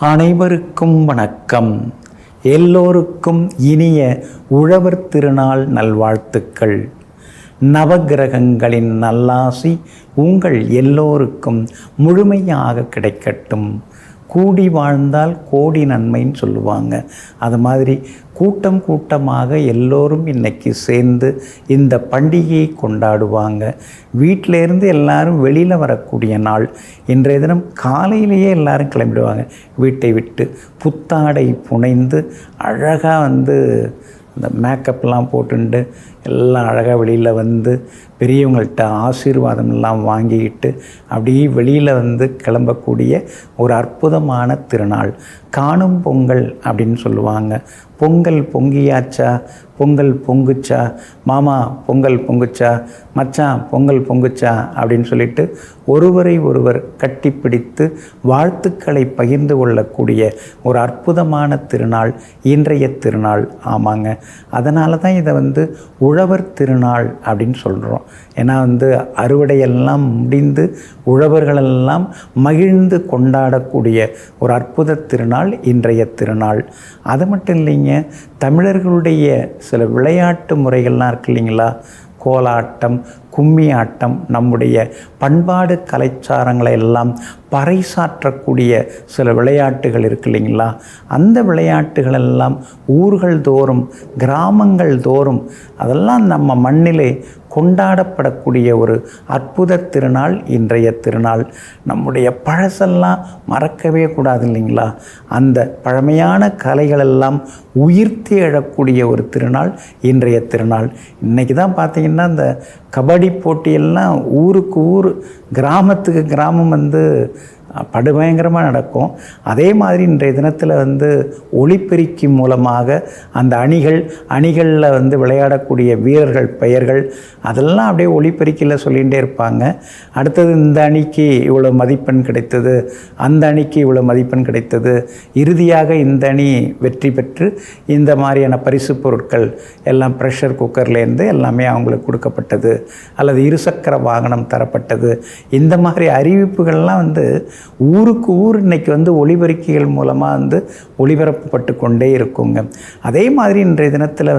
அனைவருக்கும் வணக்கம். எல்லோருக்கும் இனிய உழவர் திருநாள் நல்வாழ்த்துக்கள். நவகிரகங்களின் நல்லாசி உங்கள் எல்லோருக்கும் முழுமையாக கிடைக்கட்டும். கூடி வாழ்ந்தால் கோடி நன்மைன்னு சொல்லுவாங்க. அது மாதிரி கூட்டம் கூட்டமாக எல்லோரும் இன்றைக்கி சேர்ந்து இந்த பண்டிகையை கொண்டாடுவாங்க. வீட்டிலேருந்து எல்லாரும் வெளியில் வரக்கூடிய நாள். இன்றைய தினம் காலையிலேயே எல்லாரும் கிளம்பிடுவாங்க. வீட்டை விட்டு புத்தாடை புனைந்து அழகாக இந்த மேக்கப்லாம் போட்டுண்டு எல்லாம் அழகாக வெளியில் வந்து பெரியவங்கள்ட்ட ஆசீர்வாதம் எல்லாம் வாங்கிக்கிட்டு அப்படியே வெளியில் கிளம்பக்கூடிய ஒரு அற்புதமான திருநாள் காணும் பொங்கல் அப்படின்னு சொல்லுவாங்க. பொங்கல் பொங்கியாச்சா, பொங்கல் பொங்குச்சா, மாமா பொங்கல் பொங்குச்சா, மச்சான் பொங்கல் பொங்குச்சா அப்படின்னு சொல்லிட்டு ஒருவரை ஒருவர் கட்டிப்பிடித்து வாழ்த்துக்களை பகிர்ந்து கொள்ளக்கூடிய ஒரு அற்புதமான திருநாள் இன்றைய திருநாள். ஆமாங்க, அதனால தான் இதை உழவர் திருநாள் அப்படின்னு சொல்கிறோம். ஏன்னா அறுவடையெல்லாம் முடிந்து உழவர்களெல்லாம் மகிழ்ந்து கொண்டாடக்கூடிய ஒரு அற்புத திருநாள் இன்றைய திருநாள். அது மட்டும் இல்லைங்க, தமிழர்களுடைய சில விளையாட்டு முறைகள்லாம் இருக்கு இல்லைங்களா? கோலாட்டம், கும்மி ஆட்டம், நம்முடைய பண்பாடு கலாச்சாரங்களை எல்லாம் பறைசாற்றக்கூடிய சில விளையாட்டுகள் இருக்கு இல்லைங்களா? அந்த விளையாட்டுகள் எல்லாம் ஊர்கள் தோறும் கிராமங்கள் தோறும் அதெல்லாம் நம்ம மண்ணிலே கொண்டாடப்படக்கூடிய ஒரு அற்புத திருநாள் இன்றைய திருநாள். நம்முடைய பழசெல்லாம் மறக்கவே கூடாது இல்லைங்களா? அந்த பழமையான கலைகளெல்லாம் உயிர்த்தி எழக்கூடிய ஒரு திருநாள் இன்றைய திருநாள். இன்றைக்கி தான் பார்த்திங்கன்னா இந்த கபடி போட்டியெல்லாம் ஊருக்கு ஊர் கிராமத்துக்கு கிராமம் படுபயங்கரமாக நடக்கும். அதே மாதிரி இன்றைய தினத்தில் ஒளிப்பெருக்கி மூலமாக அந்த அணிகளில் விளையாடக்கூடிய வீரர்கள் பெயர்கள் அதெல்லாம் அப்படியே ஒளிப்பெருக்கியில் சொல்லிகிட்டே இருப்பாங்க. அடுத்தது இந்த அணிக்கு இவ்வளோ மதிப்பெண் கிடைத்தது, அந்த அணிக்கு இவ்வளோ மதிப்பெண் கிடைத்தது, இறுதியாக இந்த அணி வெற்றி பெற்று இந்த மாதிரியான பரிசு பொருட்கள் எல்லாம் ப்ரெஷர் குக்கர்லேருந்து எல்லாமே அவங்களுக்கு கொடுக்கப்பட்டது, அல்லது இருசக்கர வாகனம் தரப்பட்டது. இந்த மாதிரி அறிவிப்புகள்லாம் ஊருக்கு ஊர் இன்றைக்கி ஒளிபெருக்கிகள் மூலமாக ஒளிபரப்பப்பட்டு கொண்டே இருக்குங்க. அதே மாதிரி இன்றைய தினத்தில்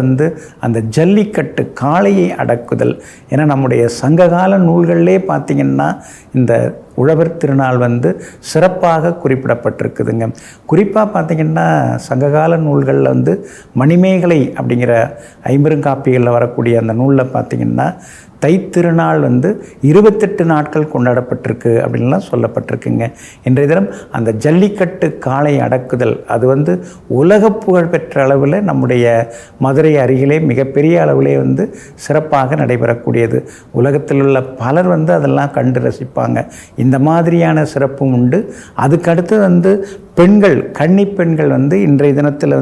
அந்த ஜல்லிக்கட்டு காளையை அடக்குதல். ஏன்னா நம்முடைய சங்ககால நூல்களிலே பார்த்திங்கன்னா இந்த உழவர் திருநாள் சிறப்பாக குறிப்பிடப்பட்டிருக்குதுங்க. குறிப்பாக பார்த்திங்கன்னா சங்ககால நூல்களில் மணிமேகலை அப்படிங்கிற ஐம்பெருங்காப்பிகளில் வரக்கூடிய அந்த நூலில் பார்த்திங்கன்னா தைத்திருநாள் 28 நாட்கள் கொண்டாடப்பட்டிருக்கு அப்படின்லாம் சொல்லப்பட்டிருக்குங்க. இன்றைய தினம் அந்த ஜல்லிக்கட்டு காளை அடக்குதல் அது உலக புகழ் பெற்ற அளவில் நம்முடைய மதுரை அருகிலே மிகப்பெரிய அளவிலே சிறப்பாக நடைபெறக்கூடியது. உலகத்தில் உள்ள பலர் அதெல்லாம் கண்டு ரசிப்பாங்க. இந்த மாதிரியான சிறப்பும் உண்டு. அதுக்கடுத்து பெண்கள், கன்னி பெண்கள் இன்றைய தினத்தில்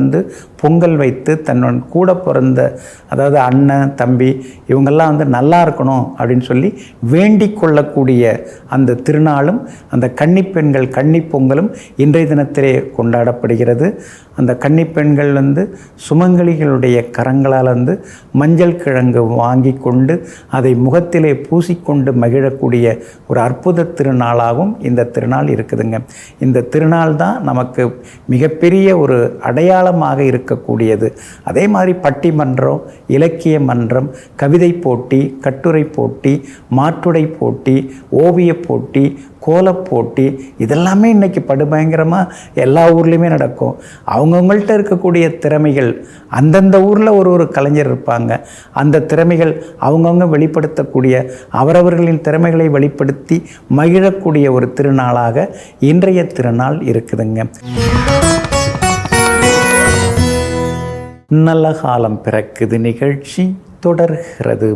பொங்கல் வைத்து தன்னுடன் கூட பிறந்த, அதாவது அண்ணன் தம்பி இவங்கெல்லாம் நல்லா இருக்கணும் அப்படின்னு சொல்லி வேண்டிக் கொள்ளக்கூடிய அந்த திருநாளும் அந்த கன்னி பெண்கள் கன்னி பொங்கலும் இன்றைய தினத்திலே கொண்டாடப்படுகிறது. அந்த கன்னி பெண்கள் சுமங்கலிகளுடைய கரங்களால் மஞ்சள் கிழங்கு வாங்கி கொண்டு அதை முகத்திலே பூசிக்கொண்டு மகிழக்கூடிய ஒரு அற்புத திருநாளாகவும் இந்த திருநாள் இருக்குதுங்க. இந்த திருநாள் தான் நமக்கு மிகப்பெரிய ஒரு அடையாளமாக இருக்கக்கூடியது. அதே மாதிரி பட்டிமன்றம், இலக்கிய மன்றம், கவிதை போட்டி, கட்டுரை போட்டி, மாற்றுடை போட்டி, ஓவிய போட்டி, கோலப்போட்டி இதெல்லாமே இன்றைக்கி படுபயங்கரமாக எல்லா ஊர்லேயுமே நடக்கும். அவங்கவுங்கள்ட்ட இருக்கக்கூடிய திறமைகள், அந்தந்த ஊரில் ஒரு கலைஞர் இருப்பாங்க. அந்த திறமைகள் அவங்கவுங்க வெளிப்படுத்தக்கூடிய, அவரவர்களின் திறமைகளை வெளிப்படுத்தி மகிழக்கூடிய ஒரு திருநாளாக இன்றைய திருநாள் இருக்குதுங்க. நல்ல காலம் பிறக்குது நிகழ்ச்சி தொடர்கிறது.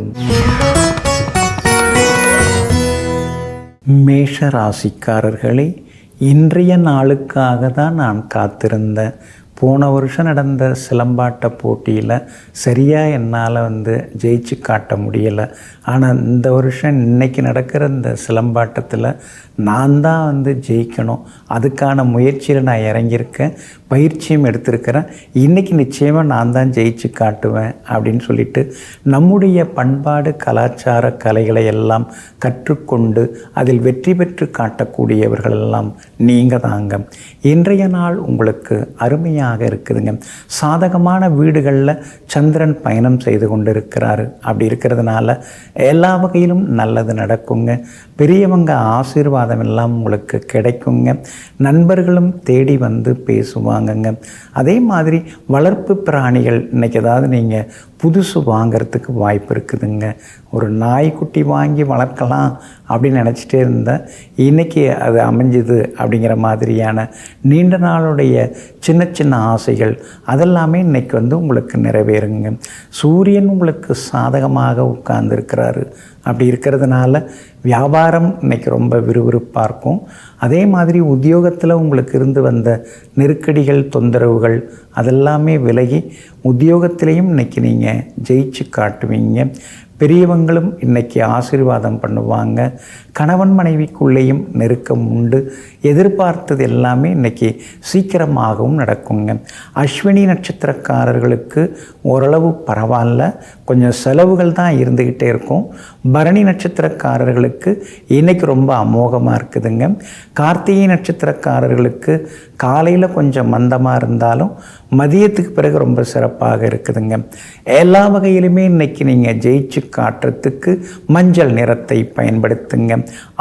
மேஷ ராசிக்காரர்களே, இன்றைய நாளுக்காக தான் நான் காத்திருந்தேன். போன வருஷம் நடந்த சிலம்பாட்ட போட்டியில் சரியாக என்னால் ஜெயிச்சு காட்ட முடியலை. ஆனால் இந்த வருஷம் இன்றைக்கி நடக்கிற இந்த சிலம்பாட்டத்தில் நான் தான் ஜெயிக்கணும், அதுக்கான முயற்சியில் நான் இறங்கியிருக்கேன், பயிற்சியும் எடுத்திருக்கிறேன், இன்றைக்கி நிச்சயமாக நான் தான் ஜெயிச்சு காட்டுவேன் அப்படின்னு சொல்லிட்டு நம்முடைய பண்பாடு கலாச்சார கலைகளை எல்லாம் கற்றுக்கொண்டு அதில் வெற்றி பெற்று காட்டக்கூடியவர்களெல்லாம் நீங்கள் தாங்க. இன்றைய நாள் உங்களுக்கு அருமையாக இருக்குதுங்க. சாதகமான வீடுகளில் சந்திரன் பயணம் செய்து கொண்டு இருக்கிறாரு. அப்படி இருக்கிறதுனால எல்லா வகையிலும் நல்லது நடக்குங்க. பெரியவங்க ஆசீர்வாதம் எல்லாம் உங்களுக்கு கிடைக்குங்க. நண்பர்களும் தேடி வந்து பேசுவாங்கங்க. அதே மாதிரி வளர்ப்பு பிராணிகள் இன்றைக்கி ஏதாவது நீங்கள் புதுசு வாங்கிறதுக்கு வாய்ப்பு இருக்குதுங்க. ஒரு நாய்க்குட்டி வாங்கி வளர்க்கலாம் அப்படின்னு நினச்சிட்டே இருந்தேன், இன்றைக்கி அது அமைஞ்சுது அப்படிங்கிற மாதிரியான நீண்ட நாளுடைய சின்ன சின்ன ஆசைகள் அதெல்லாமே இன்றைக்கி உங்களுக்கு நிறைவேறுங்க. சூரியன் உங்களுக்கு சாதகமாக உட்கார்ந்துருக்கிறாரு. அப்படி இருக்கிறதுனால வியாபாரம் இன்றைக்கி ரொம்ப விறுவிறுப்பாக இருக்கும். அதே மாதிரி உத்தியோகத்தில் உங்களுக்கு இருந்து வந்த நெருக்கடிகள் தொந்தரவுகள் அதெல்லாமே விலகி உத்தியோகத்திலையும் இன்றைக்கி நீங்கள் ஜெயிச்சு காட்டுவீங்க. பெரியவங்களும் இன்றைக்கி ஆசீர்வாதம் பண்ணுவாங்க. கணவன் மனைவிக்குள்ளேயும் நெருக்கம் உண்டு. எதிர்பார்த்தது எல்லாமே இன்றைக்கி சீக்கிரமாகவும் நடக்குங்க. அஸ்வினி நட்சத்திரக்காரர்களுக்கு ஓரளவு பரவாயில்ல, கொஞ்சம் செலவுகள் தான் இருந்துக்கிட்டே இருக்கும். பரணி நட்சத்திரக்காரர்களுக்கு இன்றைக்கி ரொம்ப அமோகமாக இருக்குதுங்க. கார்த்திகை நட்சத்திரக்காரர்களுக்கு காலையில் கொஞ்சம் மந்தமாக இருந்தாலும் மதியத்துக்கு பிறகு ரொம்ப சிறப்பாக இருக்குதுங்க. எல்லா வகையிலுமே இன்றைக்கி நீங்கள் ஜெயிச்சு காட்டுறதுக்கு மஞ்சள் நிறத்தை பயன்படுத்துங்க.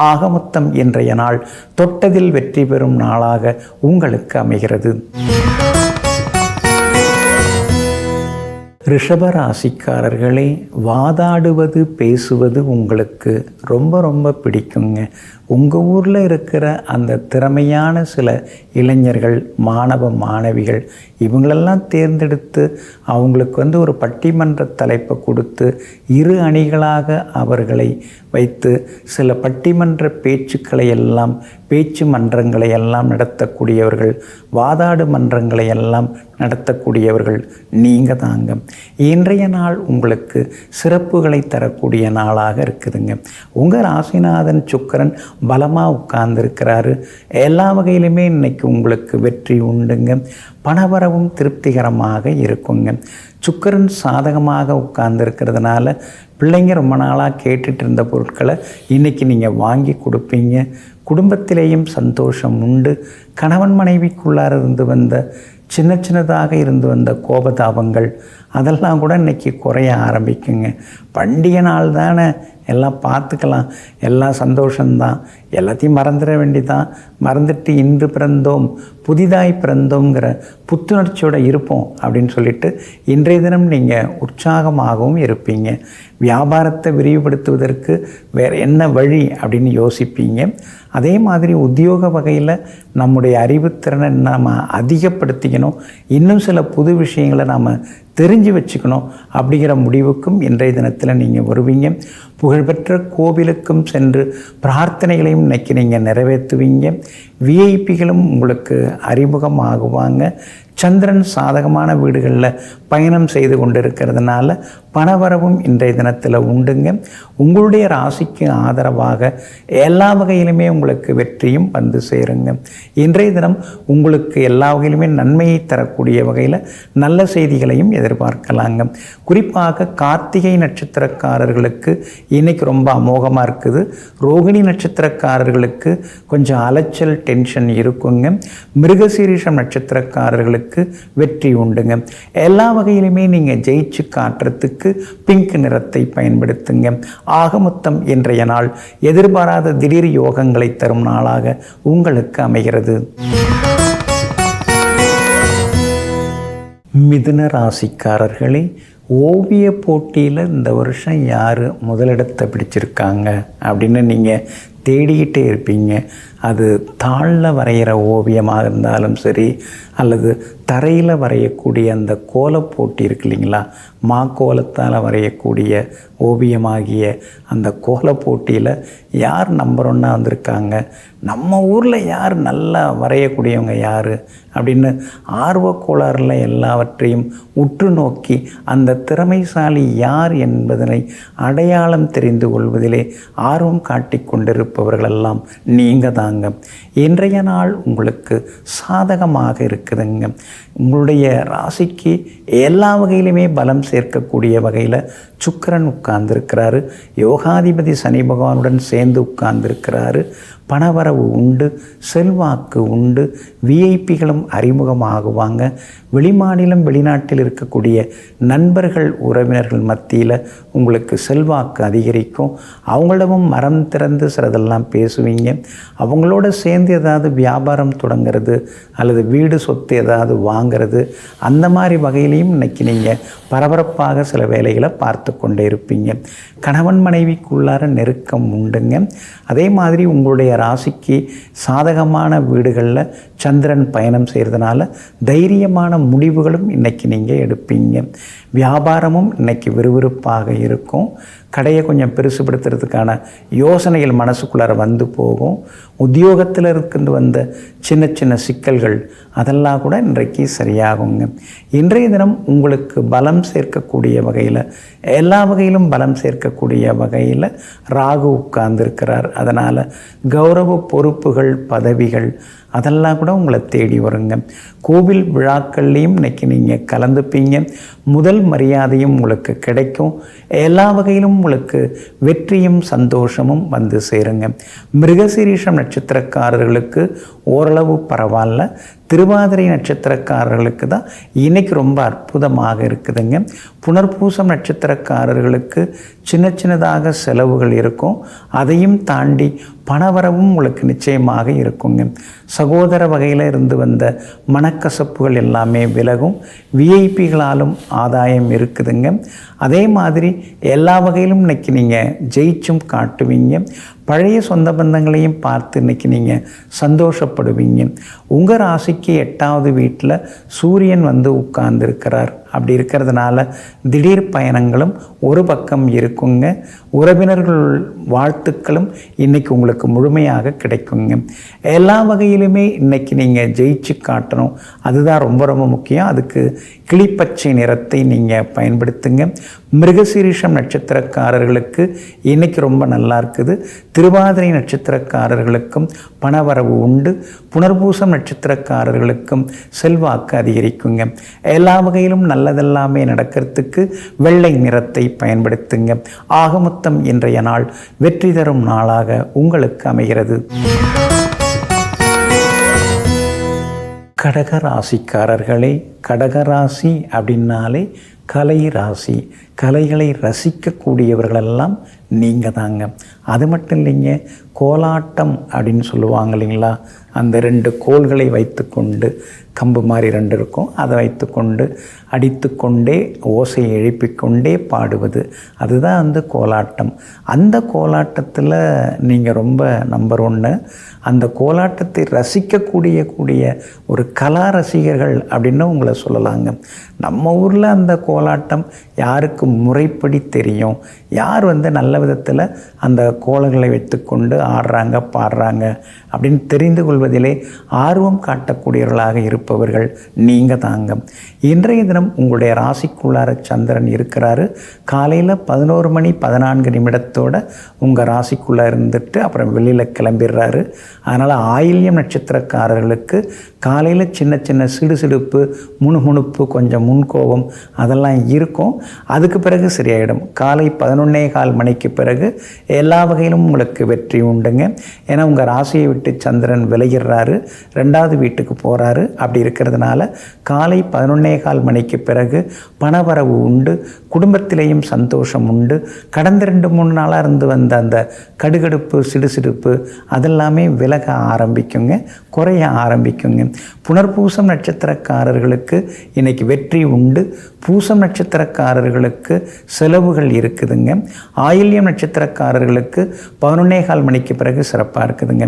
ஆக மொத்தம் இன்றைய நாள் தொட்டதில் வெற்றி பெறும் நாளாக உங்களுக்கு அமைகிறது. ரிஷபராசிக்காரர்களே, வாதாடுவது பேசுவது உங்களுக்கு ரொம்ப ரொம்ப பிடிக்குங்க. உங்கள் ஊரில் இருக்கிற அந்த திறமையான சில இளைஞர்கள், மாணவ மாணவிகள் இவங்களெல்லாம் தேர்ந்தெடுத்து அவங்களுக்கு ஒரு பட்டிமன்ற தலைப்பை கொடுத்து இரு அணிகளாக அவர்களை வைத்து சில பட்டிமன்ற பேச்சுக்களை எல்லாம், பேச்சு மன்றங்களை எல்லாம் நடத்தக்கூடியவர்கள், வாதாடு மன்றங்களை எல்லாம் நடத்தக்கூடியவர்கள் நீங்கள் தாங்க. இன்றைய நாள் உங்களுக்கு சிறப்புகளை தரக்கூடிய நாளாக இருக்குதுங்க. உங்கள் ராசிநாதன் சுக்கிரன் பலமாக உட்கார்ந்துருக்கிறாரு. எல்லா வகையிலுமே இன்றைக்கி உங்களுக்கு வெற்றி உண்டுங்க. பணவரவும் திருப்திகரமாக இருக்குங்க. சுக்கிரன் சாதகமாக உட்கார்ந்துருக்கிறதுனால பிள்ளைங்க ரொம்ப நாளாக கேட்டுட்டு இருந்த பொருட்களை இன்றைக்கி நீங்கள் வாங்கி கொடுப்பீங்க. குடும்பத்திலேயும் சந்தோஷம் உண்டு. கணவன் மனைவிக்குள்ளார இருந்து வந்த சின்ன சின்னதாக இருந்து வந்த கோபதாபங்கள் அதெல்லாம் கூட இன்றைக்கி குறைய ஆரம்பிக்குங்க. பண்டிகை நாள் தானே, எல்லாம் பார்த்துக்கலாம், எல்லாம் சந்தோஷம்தான், எல்லாத்தையும் மறந்துட வேண்டிதான். மறந்துட்டு இன்று பிறந்தோம் புதிதாய் பிறந்தோங்கிற புத்துணர்ச்சியோடு இருப்போம் அப்படின்னு சொல்லிட்டு இன்றைய தினம் நீங்கள் உற்சாகமாகவும் இருப்பீங்க. வியாபாரத்தை விரிவுபடுத்துவதற்கு வேறு என்ன வழி அப்படின்னு யோசிப்பீங்க. அதே மாதிரி உத்தியோக வகையில் நம்முடைய அறிவுத்திறனை நாம் அதிகப்படுத்திக்கணும், இன்னும் சில புது விஷயங்களை நாம் தெரிஞ்சு வச்சுக்கணும் அப்படிங்கிற முடிவுக்கும் இன்றைய தினத்தில் நீங்கள் வருவீங்க. புகழ்பெற்ற கோவிலுக்கும் சென்று பிரார்த்தனைகளையும் இன்றைக்கி நீங்கள் நிறைவேற்றுவீங்க. விஐபிகளும் உங்களுக்கு அறிமுகமாகுவாங்க. சந்திரன் சாதகமான வீடுகளில் பயணம் செய்து கொண்டு இருக்கிறதுனால பணவரவும் இன்றைய தினத்தில் உண்டுங்க. உங்களுடைய ராசிக்கு ஆதரவாக எல்லா வகையிலுமே உங்களுக்கு வெற்றியும் வந்து சேருங்க. இன்றைய தினம் உங்களுக்கு எல்லா வகையிலுமே நன்மையை தரக்கூடிய வகையில் நல்ல செய்திகளையும் எதிர்பார்க்கலாங்க. குறிப்பாக கார்த்திகை நட்சத்திரக்காரர்களுக்கு இன்றைக்கி ரொம்ப அமோகமாக இருக்குது. ரோகிணி நட்சத்திரக்காரர்களுக்கு கொஞ்சம் அலைச்சல் டென்ஷன் இருக்குங்க. மிருகசீரிஷம் நட்சத்திரக்காரர்களுக்கு வெற்றி உண்டுங்க. எல்லா வகையிலுமே நீங்கள் ஜெயிச்சு காட்டுறதுக்கு பிங்க் நிறத்தை பயன்படுத்துங்க. ஆக மொத்தம் இன்றைய நாள் எதிர்பாராத திடீர் யோகங்களை தரும் நாளாக உங்களுக்கு அமைகிறது. மிதுன ராசிக்காரர்களே, ஓவிய போட்டியில் இந்த வருஷம் யார் முதலிடத்தை பிடிச்சிருக்காங்க அப்படின்னு நீங்கள் தேடிக்கிட்டே இருப்பீங்க. அது தாளில் வரைகிற ஓவியமாக இருந்தாலும் சரி, அல்லது தரையில் வரையக்கூடிய அந்த கோலப்போட்டி இருக்கு இல்லைங்களா, மாக்கோலத்தால் வரையக்கூடிய ஓவியமாகிய அந்த கோலப்போட்டியில் யார் நம்பர் 1 வந்திருக்காங்க, நம்ம ஊரில் யார் நல்லா வரையக்கூடியவங்க யார் அப்படின்னு ஆர்வக்கோளாறில் எல்லாவற்றையும் உற்று நோக்கி அந்த திறமைசாலி யார் என்பதனை அடையாளம் தெரிந்து கொள்வதிலே ஆர்வம் காட்டி கொண்டிருப்பவர்களெல்லாம் நீங்கள் தாங்க. இன்றைய நாள் உங்களுக்கு சாதகமாக இருக்குதுங்க. உங்களுடைய ராசிக்கு எல்லா வகையிலுமே பலம் சேர்க்கக்கூடிய வகையில் சுக்கிரன் உட்கார்ந்துருக்கிறாரு. யோகாதிபதி சனி பகவானுடன் சேர்ந்து உட்கார்ந்துருக்கிறாரு. பணவரவு உண்டு, செல்வாக்கு உண்டு, விஐபிகளும் அறிமுகமாகுவாங்க. வெளிமாநிலம் வெளிநாட்டில் இருக்கக்கூடிய நண்பர்கள் உறவினர்கள் மத்தியில் உங்களுக்கு செல்வாக்கு அதிகரிக்கும். அவங்களிடமும் மரம் திறந்து சிலதெல்லாம் பேசுவீங்க. அவங்களோட சேர்ந்து ஏதாவது வியாபாரம் தொடங்கிறது அல்லது வீடு சொத்து ஏதாவது வாங்கிறது, அந்த மாதிரி வகையிலையும் இன்றைக்கி நீங்கள் பரபரப்பாக சில வேலைகளை பார்த்து கொண்டே இருப்பீங்க. கணவன் மனைவிக்குள்ளார நெருக்கம் உண்டுங்க. அதே மாதிரி உங்களுடைய ராசிக்கு சாதகமான வீடுகளில் சந்திரன் பயணம் செய்கிறதுனால தைரியமான முடிவுகளும் இன்றைக்கி நீங்கள் எடுப்பீங்க. வியாபாரமும் இன்றைக்கி விறுவிறுப்பாக இருக்கும். கடையை கொஞ்சம் பெருசுபடுத்துறதுக்கான யோசனைகள் மனசுக்குள்ளார வந்து போகும். உத்தியோகத்தில் இருந்து வந்த சின்ன சின்ன சிக்கல்கள் அதெல்லாம் கூட இன்றைக்கு சரியாகுங்க. இன்றைய தினம் உங்களுக்கு பலம் சேர்க்கக்கூடிய வகையில், எல்லா வகையிலும் பலம் சேர்க்கக்கூடிய வகையில் ராகு உட்கார்ந்துருக்கிறார். அதனால் கௌரவ பொறுப்புகள், பதவிகள் அதெல்லாம் கூட உங்களை தேடி வருங்க. கோவில் விழாக்கள்லேயும் இன்றைக்கி நீங்கள் கலந்துப்பீங்க. முதல் மரியாதையும் உங்களுக்கு கிடைக்கும். எல்லா வகையிலும் உங்களுக்கு வெற்றியும் சந்தோஷமும் வந்து சேருங்க. மிருகசீரிஷம் நட்சத்திரக்காரர்களுக்கு ஓரளவு பரவாயில்ல. திருவாதிரை நட்சத்திரக்காரர்களுக்கு தான் இன்றைக்கி ரொம்ப அற்புதமாக இருக்குதுங்க. புனர்பூசம் நட்சத்திரக்காரர்களுக்கு சின்ன சின்னதாக செலவுகள் இருக்கும். அதையும் தாண்டி பணவரவும் உங்களுக்கு நிச்சயமாக இருக்குங்க. சகோதர வகையில் இருந்து வந்த மனக்கசப்புகள் எல்லாமே விலகும். விஐபிகளாலும் ஆதாயம் இருக்குதுங்க. அதே மாதிரி எல்லா வகையிலும் இன்றைக்கி நீங்கள் ஜெயிச்சும் காட்டுவீங்க. பழைய சொந்த பந்தங்களையும் பார்த்து இன்றைக்கி நீங்கள் சந்தோஷப்படுவீங்க. உங்கள் ராசிக்கு 8வது வீட்டில் சூரியன் வந்து உட்கார்ந்துருக்கிறார். அப்படி இருக்கிறதுனால திடீர் பயணங்களும் ஒரு பக்கம் இருக்குங்க. உறவினர்கள் வாழ்த்துக்களும் இன்றைக்கி உங்களுக்கு முழுமையாக கிடைக்குங்க. எல்லா வகையிலுமே இன்றைக்கி நீங்கள் ஜெயிச்சு காட்டணும். அதுதான் ரொம்ப ரொம்ப முக்கியம். அதுக்கு கிளிப்பச்சை நிறத்தை நீங்கள் பயன்படுத்துங்க. மிருகசீரிஷம் நட்சத்திரக்காரர்களுக்கு இன்றைக்கி ரொம்ப நல்லா இருக்குது. திருவாதிரை நட்சத்திரக்காரர்களுக்கும் பணவரவு உண்டு. புனர்பூசம் நட்சத்திரக்காரர்களுக்கும் செல்வாக்கு அதிகரிக்குங்க. எல்லா வகையிலும் நல்லதெல்லாமே நடக்கிறதுக்கு வெள்ளை நிறத்தை பயன்படுத்துங்க. ஆகமொத்தம் இன்றைய நாள் வெற்றி தரும் நாளாக உங்களுக்கு அமைகிறது. கடகராசிக்காரர்களே, கடகராசி அப்படின்னாலே கலை ராசி. கலைகளை ரசிக்கக்கூடியவர்களெல்லாம் நீங்கள் தாங்க. அது மட்டும் இல்லைங்க, கோலாட்டம் அப்படின்னு சொல்லுவாங்க இல்லைங்களா, அந்த 2 கோல்களை வைத்துக்கொண்டு, கம்பு மாதிரி 2 இருக்கும், அதை வைத்துக்கொண்டு அடித்து கொண்டே ஓசையை எழுப்பிக்கொண்டே பாடுவது, அதுதான் அந்த கோலாட்டம். அந்த கோலாட்டத்தில் நீங்கள் ரொம்ப நம்பர் 1. அந்த கோலாட்டத்தை ரசிக்கக்கூடிய ஒரு கலா ரசிகர்கள் அப்படின்னு உங்களை சொல்லலாங்க. நம்ம ஊரில் அந்த கோலாட்டம் யாருக்கு முறைப்படி தெரியும், யார் நல்ல விதத்தில் அந்த கோலங்களை வைத்துக்கொண்டு ஆடுறாங்க பாடுறாங்க அப்படின்னு தெரிந்து கொள்வதிலே ஆர்வம் காட்டக்கூடியவர்களாக இருப்பவர்கள் நீங்கள் தாங்க. இன்றைய தினம் உங்களுடைய ராசிக்குள்ளார சந்திரன் இருக்கிறாரு. காலையில் 11 மணி 14 நிமிடத்தோடு உங்கள் ராசிக்குள்ளே இருந்துட்டு அப்புறம் வெளியில் கிளம்பிடுறாரு. அதனால் ஆயில்யம் நட்சத்திரக்காரர்களுக்கு காலையில் சின்ன சின்ன சிடுசிடுப்பு, முணுமுணுப்பு, கொஞ்சம் முன்கோபம் அதெல்லாம் இருக்கும். அதுக்கு பிறகு சரியாயிடும். காலை 11:15 மணிக்கு பிறகு எல்லா வகையிலும் உங்களுக்கு வெற்றி உண்டுங்க. ஏன்னா உங்கள் ராசியை விட்டு சந்திரன் விலகிடுறாரு, 2வது வீட்டுக்கு போகிறாரு. அப்படி இருக்கிறதுனால காலை 11:15 மணிக்கு பிறகு பணவரவு உண்டு. குடும்பத்திலேயும் சந்தோஷம் உண்டு. கடந்த 2-3 நாளாக இருந்து வந்த அந்த கடுகடுப்பு, சிடுசிடுப்பு அதெல்லாமே விலக ஆரம்பிக்குங்க, குறைய ஆரம்பிக்குங்க. புனர்பூசம் நட்சத்திரக்காரர்களுக்கு இன்றைக்கி வெற்றி உண்டு. பூசம் நட்சத்திரக்காரர்களுக்கு செலவுகள் இருக்குதுங்க. ஆயில்யம் நட்சத்திரக்காரர்களுக்கு 11:15 மணிக்கு பிறகு சிறப்பாக இருக்குதுங்க.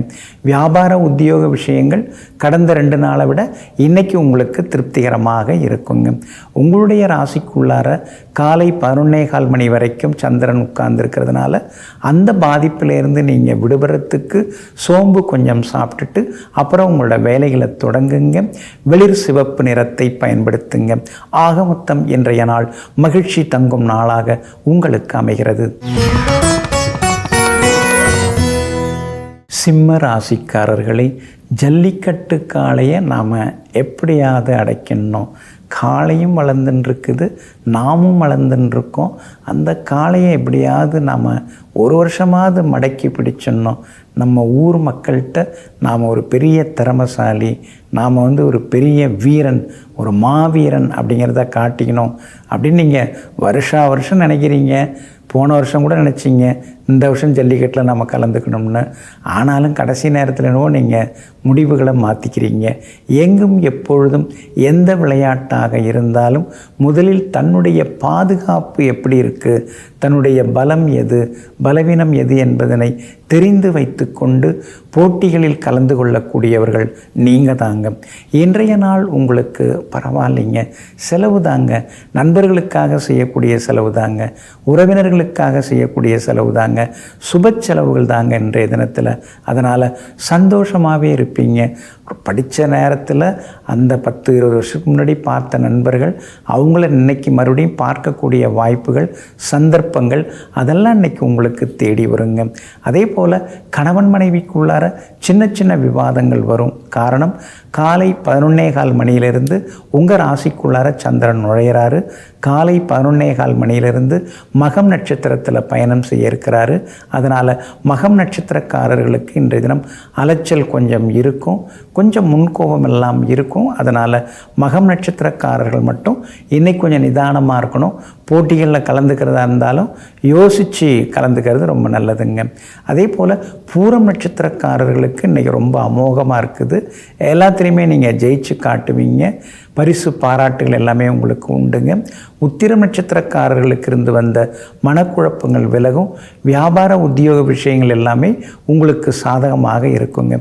வியாபார உத்தியோக விஷயங்கள் கடந்த 2 நாளை விட இன்றைக்கி உங்களுக்கு திருப்திகரமாக இருக்குங்க. உங்களுடைய ராசிக்குள்ளார காலை 11:15 மணி வரைக்கும் சந்திரன் உட்கார்ந்துருக்கிறதுனால அந்த பாதிப்பிலேருந்து நீங்கள் விடுபடுறதுக்கு சோம்பு கொஞ்சம் சாப்பிட்டுட்டு அப்புறம் உங்களோட வேலைகளை தொடங்குங்க. வெளிர் சிவப்பு நிறத்தை பயன்படுத்துங்க. ஆக மொத்தம் இன்றைய நாள் மகிழ்ச்சி தங்கும் நாளாக உங்களுக்கு அமைகிறது. சிம்ம ராசிக்காரர்களை, ஜல்லிக்கட்டு காளையை நாம் எப்படியாவது அடைக்கணும். காளையும் வளர்ந்துட்டுருக்குது, நாமும் வளர்ந்துட்டுருக்கோம். அந்த காளையை எப்படியாவது நாம் ஒரு வருஷமாவது மடக்கி பிடிச்சிடணும். நம்ம ஊர் மக்கள்கிட்ட நாம் ஒரு பெரிய திறமசாலி, நாம் ஒரு பெரிய வீரன், ஒரு மாவீரன் அப்படிங்கிறத காட்டிக்கணும் அப்படின்னு நீங்கள் வருஷம் நினைக்கிறீங்க. போன வருஷம் கூட நினச்சிங்க இந்த வருஷம் ஜல்லிக்கட்டில் நம்ம கலந்துக்கணும்னு. ஆனாலும் கடைசி நேரத்தில் என்னவோ நீங்கள் முடிவுகளை மாற்றிக்கிறீங்க. எங்கும் எப்பொழுதும் எந்த விளையாட்டாக இருந்தாலும் முதலில் தன்னுடைய பாதுகாப்பு எப்படி இருக்குது, தன்னுடைய பலம் எது, பலவீனம் எது என்பதனை தெரிந்து வைத்து கொண்டு போட்டிகளில் கலந்து கொள்ளக்கூடியவர்கள் நீங்கள் தாங்க. இன்றைய நாள் உங்களுக்கு பரவாயில்லைங்க, செலவு தாங்க. நண்பர்களுக்காக செய்யக்கூடிய செலவு தாங்க, உறவினர்களுக்காக செய்யக்கூடிய செலவு தாங்க, சுப செலவுகள் தாங்க இன்றைய தினத்தில். அதனால் சந்தோஷமாகவே இருப்பீங்க. படித்த நேரத்தில் அந்த 10-20 வருஷத்துக்கு முன்னாடி பார்த்த நண்பர்கள் அவங்கள இன்னைக்கு மறுபடியும் பார்க்கக்கூடிய வாய்ப்புகள், சந்தர்ப்பங்கள் அதெல்லாம் இன்றைக்கி உங்களுக்கு தேடி வருங்க. அதே போல் கணவன் மனைவிக்குள்ளார சின்ன சின்ன விவாதங்கள் வரும். காரணம், காலை 11:15 மணியிலிருந்து உங்கள் ராசிக்குள்ளார சந்திரன் நுழையிறாரு. காலை 11:15 மணியிலிருந்து மகம் நட்சத்திரத்தில் பயணம் செய்ய இருக்கிறாரு. அதனால் மகம் நட்சத்திரக்காரர்களுக்கு இன்றைய தினம் அலைச்சல் கொஞ்சம் இருக்கும், கொஞ்சம் முன்கோபம் எல்லாம் இருக்கும். அதனால் மகம் நட்சத்திரக்காரர்கள் மட்டும் இன்றைக்கி கொஞ்சம் நிதானமாக இருக்கணும். போட்டிகளில் கலந்துக்கிறதா இருந்தாலும் யோசித்து கலந்துக்கிறது ரொம்ப நல்லதுங்க. அதே போல் பூரம் நட்சத்திரக்காரர்களுக்கு இன்றைக்கி ரொம்ப அமோகமாக இருக்குது. எல்லாத்துலேயுமே நீங்கள் ஜெயிச்சு காட்டுவீங்க. பரிசு பாராட்டுகள் எல்லாமே உங்களுக்கு உண்டுங்க. உத்திரம் நட்சத்திரக்காரர்களுக்கு இருந்து வந்த மனக்குழப்பங்கள் விலகும். வியாபார உத்தியோக விஷயங்கள் எல்லாமே உங்களுக்கு சாதகமாக இருக்குங்க.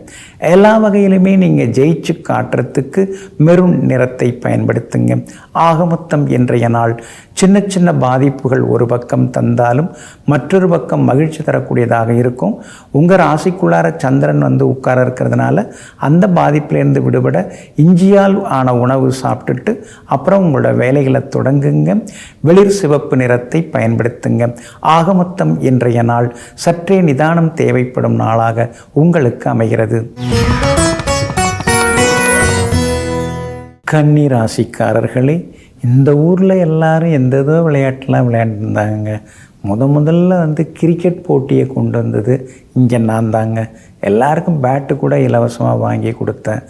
எல்லா வகையிலுமே நீங்கள் ஜெயிச்சு காட்டுறதுக்கு மெரூன் நிறத்தை பயன்படுத்துங்க. ஆக மொத்தம் இன்றைய நாள் சின்ன சின்ன பாதிப்புகள் ஒரு பக்கம் தந்தாலும் மற்றொரு பக்கம் மகிழ்ச்சி தரக்கூடியதாக இருக்கும். உங்கள் ராசிக்குள்ளார சந்திரன் உட்கார இருக்கிறதுனால அந்த பாதிப்பிலிருந்து விடுபட இஞ்சியால் ஆன உணவு சாப்பிட்டுட்டு அப்புறம் உங்களோட வேலைகளை தொடங்குங்க. வெளிர் சிவப்பு நிறத்தை பயன்படுத்துங்க. ஆக மொத்தம் இன்றைய நாள் சற்றே நிதானம் தேவைப்படும் நாளாக உங்களுக்கு அமைகிறது. கன்னி ராசிக்காரர்களே, இந்த ஊரில் எல்லாரும் எந்ததோ விளையாட்டுலாம் விளையாண்டுருந்தாங்க. முதல்ல கிரிக்கெட் போட்டியை கொண்டு வந்தது இங்கே நான் தாங்க. எல்லாருக்கும் பேட்டு கூட இலவசமாக வாங்கி கொடுத்தேன்,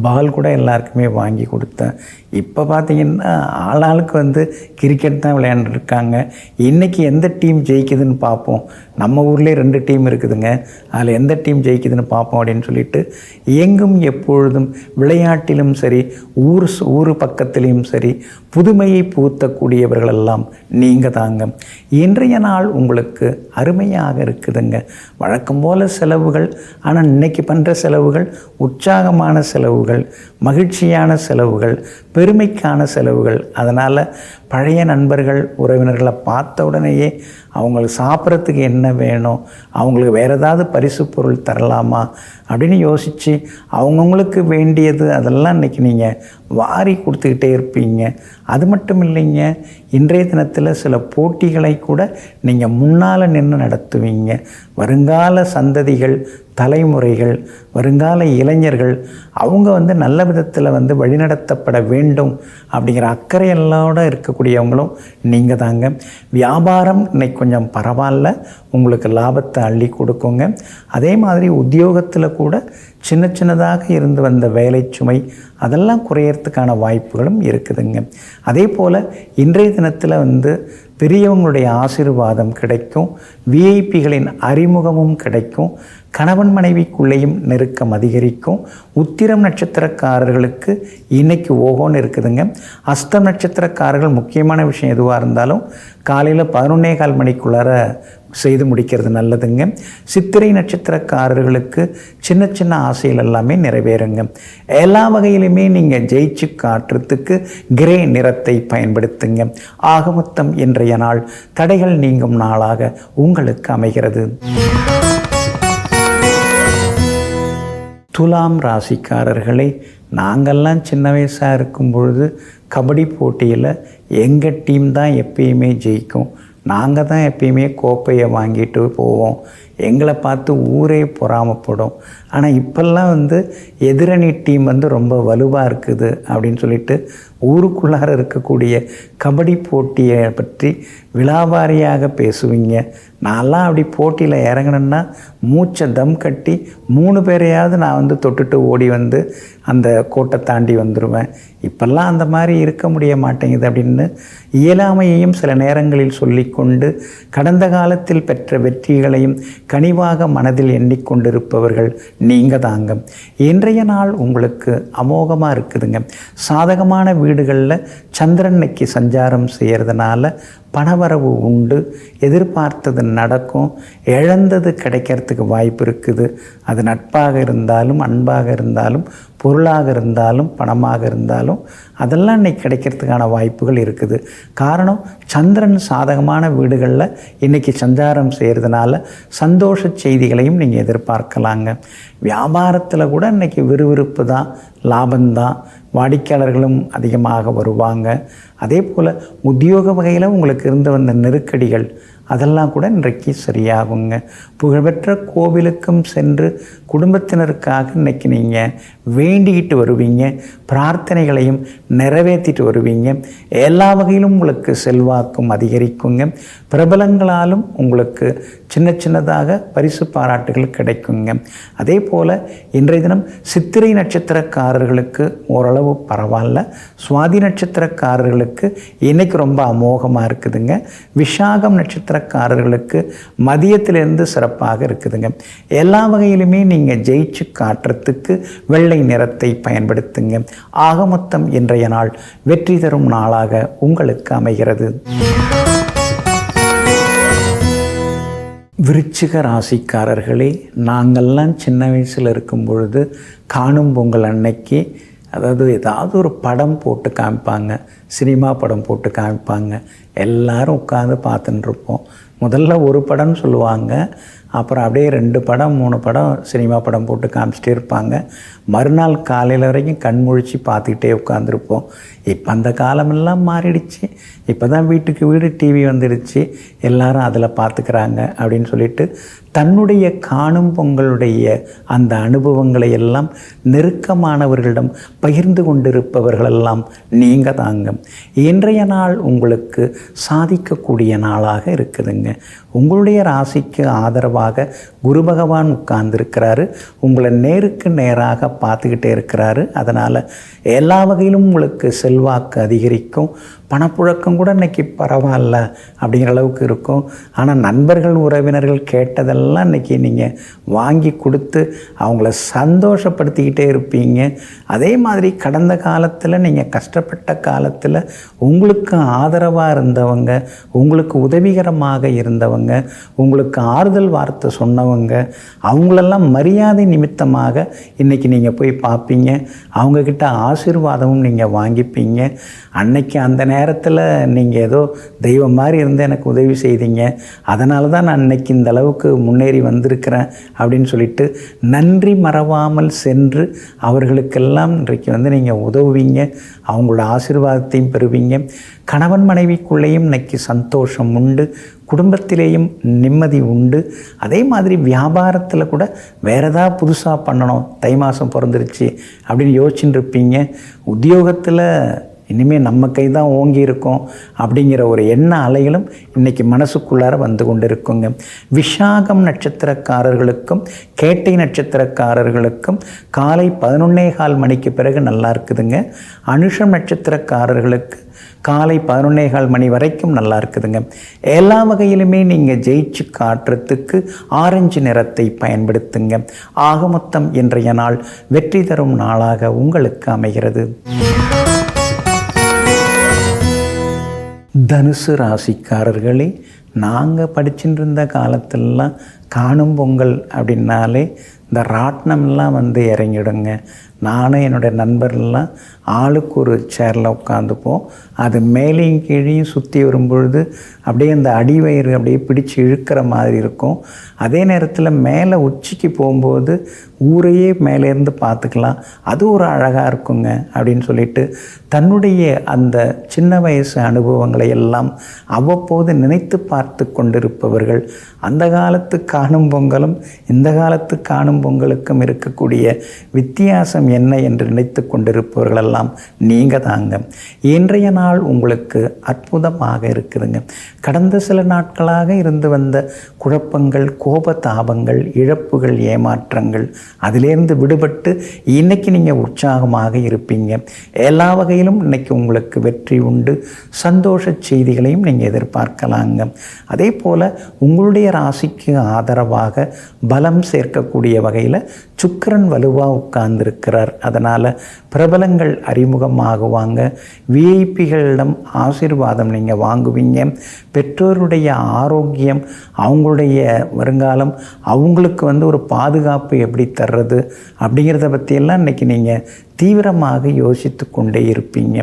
பால் கூட எல்லாருக்குமே வாங்கி கொடுத்தேன். இப்போ பார்த்திங்கன்னா ஆளாளுக்கு கிரிக்கெட் தான் விளையாண்டுருக்காங்க. இன்றைக்கி எந்த டீம் ஜெயிக்குதுன்னு பார்ப்போம். நம்ம ஊர்லேயே 2 டீம் இருக்குதுங்க, அதில் எந்த டீம் ஜெயிக்குதுன்னு பார்ப்போம் அப்படின்னு சொல்லிட்டு எங்கும் எப்பொழுதும் விளையாட்டிலும் சரி, ஊர் பக்கத்திலையும் சரி புதுமையை புகுத்தக்கூடியவர்களெல்லாம் நீங்கள் தாங்க. இன்றைய நாள் உங்களுக்கு அருமையாக இருக்குதுங்க. வழக்கம் போல் செலவுகள், ஆனால் இன்றைக்கி பண்ணுற செலவுகள் உற்சாகமான செலவுகள், மகிழ்ச்சியான செலவுகள், பெருமைக்கான செலவுகள். அதனால் பழைய நண்பர்கள் உறவினர்களை பார்த்த உடனேயே அவங்களுக்கு சாப்பிட்றதுக்கு என்ன வேணும், அவங்களுக்கு வேறு ஏதாவது பரிசு பொருள் தரலாமா அப்படின்னு யோசித்து அவங்கவுங்களுக்கு வேண்டியது அதெல்லாம் இன்றைக்கி நீங்கள் வாரி கொடுத்துக்கிட்டே இருப்பீங்க. அது மட்டும் இல்லைங்க, இன்றைய தினத்தில் சில போட்டிகளை கூட நீங்கள் முன்னால் நின்று நடத்துவீங்க. வருங்கால சந்ததிகள், தலைமுறைகள், வருங்கால இளைஞர்கள் அவங்க நல்ல விதத்தில் வழிநடத்தப்பட வேண்டும் அப்படிங்கிற அக்கறையெல்லோடு இருக்கக்கூடியவங்களும் நீங்கள் தாங்க. வியாபாரம் இன்னைக்கு கொஞ்சம் பரவாயில்ல, உங்களுக்கு லாபத்தை அள்ளி கொடுக்குங்க. அதே மாதிரி உத்தியோகத்தில் கூட சின்ன சின்னதாக இருந்து வந்த வேலை சுமை அதெல்லாம் குறையறதுக்கான வாய்ப்புகளும் இருக்குதுங்க. அதே போல் இன்றைய தினத்தில் பெரியவங்களுடைய ஆசீர்வாதம் கிடைக்கும், விஐபிகளின் அறிமுகமும் கிடைக்கும், கணவன் மனைவிக்குள்ளேயும் நெருக்கம் அதிகரிக்கும். உத்திரம் நட்சத்திரக்காரர்களுக்கு இன்னைக்கு ஓஹோன்னு இருக்குதுங்க. அஸ்தம் நட்சத்திரக்காரர்கள் முக்கியமான விஷயம் எதுவாக இருந்தாலும் காலையில் 11:15 மணிக்குள்ளார செய்து முடிக்கிறது நல்லதுங்க. சித்திரை நட்சத்திரக்காரர்களுக்கு சின்ன சின்ன ஆசைகள் எல்லாமே நிறைவேறுங்க. எல்லா வகையிலுமே நீங்கள் ஜெயிச்சு காட்டுறதுக்கு கிரே நிறத்தை பயன்படுத்துங்க. ஆகமொத்தம் இன்றைய நாள் தடைகள் நீங்கும் நாளாக உங்களுக்கு அமைகிறது. துலாம் ராசிக்காரர்களை, நாங்கள்லாம் சின்ன வயசாக இருக்கும் பொழுது கபடி போட்டியில் எங்கள் டீம் தான் எப்பயுமே ஜெயிக்கும், நாங்கள் தான் எப்பயுமே கோப்பையை வாங்கிட்டு போவோம், எங்களை பார்த்து ஊரே பொறாமப்படும். ஆனால் இப்போல்லாம் எதிரணி டீம் ரொம்ப வலுவாக இருக்குது அப்படின்னு சொல்லிட்டு ஊருக்குள்ளார இருக்கக்கூடிய கபடி போட்டியை பற்றி விலாவாரியாக பேசுவீங்க. நான்லாம் அப்படி போட்டியில் இறங்கினேன்னா மூச்சை தம் கட்டி 3 பேரையாவது நான் தொட்டுட்டு ஓடி அந்த கோட்டை தாண்டி வந்துடுவேன். இப்போல்லாம் அந்த மாதிரி இருக்க முடிய மாட்டேங்குது அப்படின்னு இயலாமையையும் சில நேரங்களில் சொல்லிக்கொண்டு கடந்த காலத்தில் பெற்ற வெற்றிகளையும் கனிவாக மனதில் எண்ணிக்கொண்டிருப்பவர்கள் நீங்கள் தாங்க. இன்றைய நாள் உங்களுக்கு அமோகமாக இருக்குதுங்க. சாதகமான வீடுகளில் சந்திரன் இன்னைக்கு சஞ்சாரம் செய்கிறதுனால பணவரவு உண்டு, எதிர்பார்த்தது நடக்கும், இழந்தது கிடைக்கிறதுக்கு வாய்ப்பு இருக்குது. அது நட்பாக இருந்தாலும், அன்பாக இருந்தாலும், பொருளாக இருந்தாலும், பணமாக இருந்தாலும் அதெல்லாம் இன்றைக்கி கிடைக்கிறதுக்கான வாய்ப்புகள் இருக்குது. காரணம், சந்திரன் சாதகமான வீடுகளில் இன்றைக்கி சஞ்சாரம் செய்கிறதுனால சந்தோஷ செய்திகளையும் நீங்கள் எதிர்பார்க்கலாங்க. வியாபாரத்தில் கூட இன்றைக்கி விறுவிறுப்பு தான், லாபம்தான், வாடிக்கையாளர்களும் அதிகமாக வருவாங்க. அதே போல் உத்தியோக வகையில் உங்களுக்கு இருந்து வந்த நெருக்கடிகள் அதெல்லாம் கூட இன்றைக்கு சரியாகுங்க. புகழ்பெற்ற கோவிலுக்கும் சென்று குடும்பத்தினருக்காக இன்றைக்கி நீங்கள் வேண்டிக்கிட்டு வருவீங்க, பிரார்த்தனைகளையும் நிறைவேற்றிட்டு வருவீங்க. எல்லா வகையிலும் உங்களுக்கு செல்வாக்கும் அதிகரிக்குங்க. பிரபலங்களாலும் உங்களுக்கு சின்ன சின்னதாக பரிசு பாராட்டுகள் கிடைக்குங்க. அதே போல் இன்றைய தினம் சித்திரை நட்சத்திரக்காரர்களுக்கு ஓரளவு பரவாயில்ல, சுவாதி நட்சத்திரக்காரர்களுக்கு இன்றைக்கி ரொம்ப அமோகமாக இருக்குதுங்க. விஷாகம் நட்சத்திரக்காரர்களுக்கு மதியத்திலிருந்து சிறப்பாக இருக்குதுங்க. எல்லா வகையிலுமே நீங்கள் ஜெயிச்சு காட்டுறதுக்கு வெள்ளை நிறத்தை பயன்படுத்துங்க. ஆக மொத்தம் இன்றைய நாள் வெற்றி தரும் நாளாக உங்களுக்கு அமைகிறது. விருச்சிக ராசிக்காரர்களே, நாங்கள்லாம் சின்ன வயசில் இருக்கும் பொழுது காணும் பொங்கல் அன்னைக்கு ஏதாவது ஒரு படம் போட்டு காமிப்பாங்க, சினிமா படம் போட்டு காமிப்பாங்க. எல்லோரும் உட்காந்து பார்த்துட்டுருப்போம். முதல்ல ஒரு படம்னு சொல்லுவாங்க, அப்புறம் அப்படியே 2 படம் 3 படம் சினிமா படம் போட்டு காமிச்சிட்டே இருப்பாங்க. மறுநாள் காலையில் வரைக்கும் கண்முழிச்சு பார்த்துக்கிட்டே உட்காந்துருப்போம். இப்போ அந்த காலமெல்லாம் மாறிடுச்சு. இப்போ தான் வீட்டுக்கு வீடு டிவி வந்துடுச்சு, எல்லாரும் அதில் பார்த்துக்கிறாங்க அப்படின்னு சொல்லிட்டு தன்னுடைய காணும் பொங்கலுடைய அந்த அனுபவங்களை எல்லாம் நெருக்கமானவர்களிடம் பகிர்ந்து கொண்டிருப்பவர்களெல்லாம் நீங்கள் தாங்க. இன்றைய நாள் உங்களுக்கு சாதிக்கக்கூடிய நாளாக இருக்குதுங்க. உங்களுடைய ராசிக்கு ஆதரவாக குரு பகவான் உட்கார்ந்துருக்கிறாரு, உங்களை நேருக்கு நேராக பார்த்துக்கிட்டே இருக்கிறாரு. அதனால் எல்லா வகையிலும் உங்களுக்கு செல்வாக்கு அதிகரிக்கும். பணப்புழக்கம் கூட இன்றைக்கி பரவாயில்ல அப்படிங்கிற அளவுக்கு இருக்கும். ஆனால் நண்பர்கள் உறவினர்கள் கேட்டதெல்லாம் இன்றைக்கி நீங்கள் வாங்கி கொடுத்து அவங்கள சந்தோஷப்படுத்திக்கிட்டே இருப்பீங்க. அதே மாதிரி கடந்த காலத்தில் நீங்கள் கஷ்டப்பட்ட காலத்தில் உங்களுக்கு ஆதரவாக இருந்தவங்க, உங்களுக்கு உதவிகரமாக இருந்தவங்க, உங்களுக்கு ஆறுதல் வார்த்தை சொன்னவங்க, அவங்களெல்லாம் மரியாதை நிமித்தமாக இன்றைக்கி நீங்கள் போய் பார்ப்பீங்க. அவங்கக்கிட்ட ஆசீர்வாதமும் நீங்கள் வாங்கிப்பீங்க. அன்னைக்கு அந்த நேரத்தில் நீங்கள் ஏதோ தெய்வம் மாதிரி இருந்து எனக்கு உதவி செய்தீங்க, அதனால தான் நான் அன்னைக்கு இந்த அளவுக்கு முன்னேறி வந்திருக்கிறேன் அப்படின்னு சொல்லிட்டு நன்றி மறவாமல் சென்று அவர்களுக்கெல்லாம் இன்றைக்கு நீங்கள் உதவுவீங்க, அவங்களோட ஆசீர்வாதத்தையும் பெறுவீங்க. கணவன் மனைவிக்குள்ளேயும் இன்னைக்கு சந்தோஷம் உண்டு, குடும்பத்திலேயும் நிம்மதி உண்டு. அதே மாதிரி வியாபாரத்தில் கூட வேறு ஏதாவது புதுசாக பண்ணணும், தை மாதம் பிறந்துருச்சு அப்படின்னு யோசிச்சுட்டு இருப்பீங்க. உத்தியோகத்தில் இனிமேல் நம்ம கை தான் ஓங்கி இருக்கோம் அப்படிங்கிற ஒரு எண்ண அலைகளும் இன்றைக்கி மனசுக்குள்ளார வந்து கொண்டு இருக்குங்க. விஷாகம் நட்சத்திரக்காரர்களுக்கும் கேட்டை நட்சத்திரக்காரர்களுக்கும் காலை 11:15 மணிக்கு பிறகு நல்லா இருக்குதுங்க. அனுஷம் நட்சத்திரக்காரர்களுக்கு காலை 11:15 மணி வரைக்கும் நல்லா இருக்குதுங்க. எல்லா வகையிலுமே நீங்கள் ஜெயிச்சு காட்டுறதுக்கு ஆரஞ்சு நிறத்தை பயன்படுத்துங்க. ஆக மொத்தம் இன்றைய நாள் வெற்றி தரும் நாளாக உங்களுக்கு அமைகிறது. தனுசு ராசிக்காரர்களே, நாங்கள் படிச்சுட்டு இருந்த காலத்திலலாம் காணும் பொங்கல் அப்படின்னாலே இந்த ராட்டினம்லாம் வந்து இறங்கிடுங்க. நானும் என்னுடைய நண்பர்கள்லாம் ஆளுக்கு ஒரு சேரில் உட்காந்துப்போம். அது மேலேயும் கீழேயும் சுற்றி வரும்பொழுது அப்படியே அந்த அடிவயிறு அப்படியே பிடிச்சி இழுக்கிற மாதிரி இருக்கும். அதே நேரத்தில் மேலே உச்சிக்கு போகும்போது ஊரையே மேலேருந்து பார்த்துக்கலாம், அது ஒரு அழகாக இருக்குங்க அப்படின்னு சொல்லிட்டு தன்னுடைய அந்த சின்ன வயசு அனுபவங்களை எல்லாம் அவ்வப்போது நினைத்து பார்த்து கொண்டிருப்பவர்கள் அந்த காலத்து காணும் பொங்கலும் இந்த காலத்து காணும் பொங்கலுக்கும் இருக்கக்கூடிய வித்தியாசம் என்ன என்று நினைத்து கொண்டிருப்பவர்களெல்லாம் நீங்கள் தாங்க. இன்றைய நாள் உங்களுக்கு அற்புதமாக இருக்குதுங்க. கடந்த சில நாட்களாக இருந்து வந்த குழப்பங்கள், கோபதாபங்கள், இழப்புகள், ஏமாற்றங்கள் அதிலேருந்து விடுபட்டு இன்றைக்கி நீங்கள் உற்சாகமாக இருப்பீங்க. எல்லா வகையிலும் இன்றைக்கி உங்களுக்கு வெற்றி உண்டு. சந்தோஷ செய்திகளையும் நீங்கள் எதிர்பார்க்கலாங்க. அதே போல் உங்களுடைய ராசிக்கு ஆதரவாக பலம் சேர்க்கக்கூடிய வகையில் சுக்கிரன் வலுவாக உட்கார்ந்துருக்கிறார். அதனால் பிரபலங்கள் அறிமுகமாகுவாங்க. விஐபிகளிடம் ஆசீர்வாதம் நீங்கள் வாங்குவீங்க. பெற்றோருடைய ஆரோக்கியம், அவங்களுடைய வருங்காலம், அவங்களுக்கு வந்து ஒரு பாதுகாப்பு எப்படி தர்றது அப்படிங்கிறத பற்றியெல்லாம் இன்றைக்கி நீங்கள் தீவிரமாக யோசித்து கொண்டே இருப்பீங்க.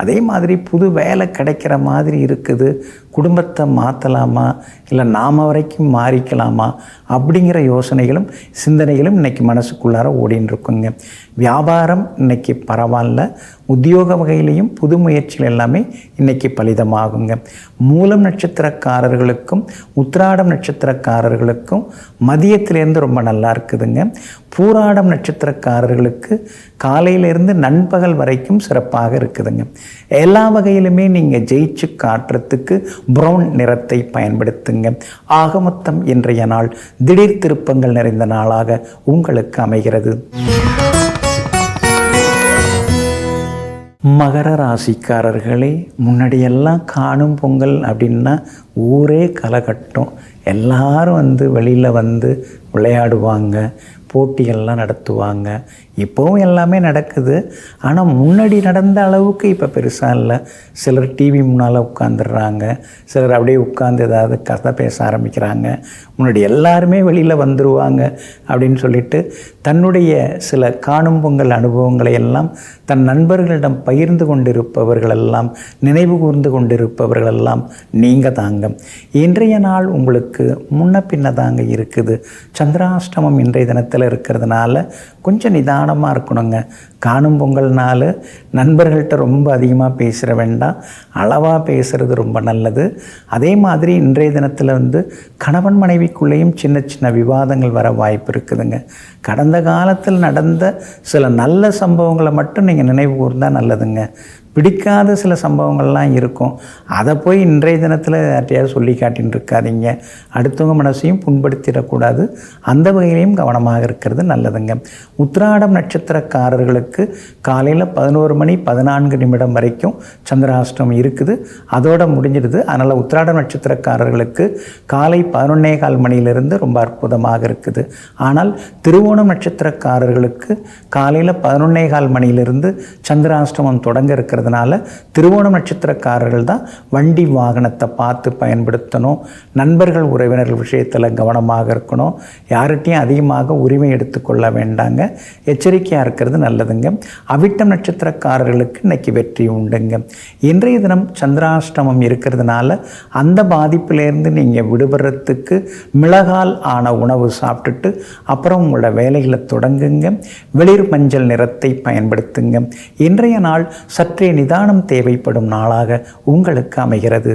அதே மாதிரி புது வேலை கிடைக்கிற மாதிரி இருக்குது, குடும்பத்தை மாற்றலாமா இல்லை நாம் வரைக்கும் மாறிக்கலாமா அப்படிங்கிற யோசனைகளும் சிந்தனைகளும் இன்றைக்கி மனசுக்குள்ளார ஓடின்னு இருக்குங்க. வியாபாரம் இன்றைக்கி பரவாயில்ல. உத்தியோக வகையிலையும் புது முயற்சிகள் எல்லாமே இன்றைக்கி பலிதமாகுங்க. மூலம் நட்சத்திரக்காரர்களுக்கும் உத்திராடம் நட்சத்திரக்காரர்களுக்கும் மதியத்திலேருந்து ரொம்ப நல்லா இருக்குதுங்க. பூராடம் நட்சத்திரக்காரர்களுக்கு காலையிலேருந்து நண்பகல் வரைக்கும் சிறப்பாக இருக்குதுங்க. எல்லா வகையிலுமே நீங்கள் ஜெயிச்சு காட்டுறதுக்கு ப்ரௌன் நிறத்தை பயன்படுத்துங்க. ஆக மொத்தம் இன்றைய நாள் திடீர் திருப்பங்கள் நிறைந்த நாளாக உங்களுக்கு அமைகிறது. மகர ராசிக்காரர்களே, முன்னாடியெல்லாம் காணும் பொங்கல் அப்படின்னா ஊரே களைகட்டும். எல்லாரும் வந்து வெளியில் வந்து விளையாடுவாங்க, போட்டிகள்லாம் நடத்துவாங்க. இப்போவும் எல்லாமே நடக்குது. ஆனால் முன்னாடி நடந்த அளவுக்கு இப்போ பெருசாக இல்லை. சிலர் டிவி முன்னால் உட்காந்துடுறாங்க, சிலர் அப்படியே உட்காந்து ஏதாவது கதை பேச ஆரம்பிக்கிறாங்க. முன்னாடி எல்லாருமே வெளியில் வந்துடுவாங்க அப்படின்னு சொல்லிட்டு தன்னுடைய சில காணும் பொங்கல் அனுபவங்களை எல்லாம் தன் நண்பர்களிடம் பகிர்ந்து கொண்டிருப்பவர்களெல்லாம், நினைவு கூர்ந்து கொண்டிருப்பவர்களெல்லாம் நீங்கள் தாங்க. இன்றைய நாள் உங்களுக்கு முன்ன பின்ன தாங்க இருக்குது. சந்திராஷ்டமம் இன்றைய தினத்தில் இருக்கிறதுனால கொஞ்சம் நிதானமாக இருக்கணுங்க. காணும் பொங்கல்னால நண்பர்கள்ட்ட ரொம்ப அதிகமாக பேசுகிற வேண்டாம், அளவாக பேசுகிறது ரொம்ப நல்லது. அதே மாதிரி இன்றைய தினத்தில் வந்து கணவன் மனைவிக்குள்ளேயும் சின்ன சின்ன விவாதங்கள் வர வாய்ப்பு இருக்குதுங்க. கடந்த காலத்தில் நடந்த சில நல்ல சம்பவங்களை மட்டும் நீங்கள் நினைவு கூர்ந்தால் நல்லதுங்க. பிடிக்காத சில சம்பவங்கள்லாம் இருக்கும், அதை போய் இன்றைய தினத்தில் யார்ட்டையாவது சொல்லி காட்டின்னு இருக்காதீங்க. அடுத்தவங்க மனசையும் புண்படுத்திடக்கூடாது. அந்த வகையிலையும் கவனமாக இருக்கிறது நல்லதுங்க. உத்திராடம் நட்சத்திரக்காரர்களுக்கு காலையில் 11:14 வரைக்கும் சந்திராஷ்டமம் இருக்குது, அதோட முடிஞ்சிடுது. அதனால் உத்திராடம் நட்சத்திரக்காரர்களுக்கு காலை 11:15 மணியிலிருந்து ரொம்ப அற்புதமாக இருக்குது. ஆனால் திருவோணம் நட்சத்திரக்காரர்களுக்கு காலையில் 11:15 மணியிலிருந்து சந்திராஷ்டமம் தொடங்க இருக்கிறது. அதனால் திருவோணம் நட்சத்திரக்காரர்கள் தான் வண்டி வாகனத்தை பார்த்து பயன்படுத்தணும். நண்பர்கள் உறவினர்கள் விஷயத்தில் கவனமாக இருக்கணும். யார்கிட்டையும் அதிகமாக உரிமை எடுத்துக்கொள்ள வேண்டாங்க. எச்சரிக்கையாக இருக்கிறது நல்லதுங்க. அவிட்டம் நட்சத்திரக்காரர்களுக்கு இன்னைக்கு வெற்றி உண்டுங்க. இன்றைய தினம் சந்திராஷ்டமம் இருக்கிறதுனால அந்த பாதிப்பிலேருந்து நீங்கள் விடுபடுறதுக்கு மிளகால் ஆன உணவு சாப்பிட்டுட்டு அப்புறம் உங்களோட வேலைகளை தொடங்குங்க. வெளிர் மஞ்சள் நிறத்தை பயன்படுத்துங்க. இன்றைய நாள் சற்றே நிதானம் தேவைப்படும் நாளாக உங்களுக்கு அமைகிறது.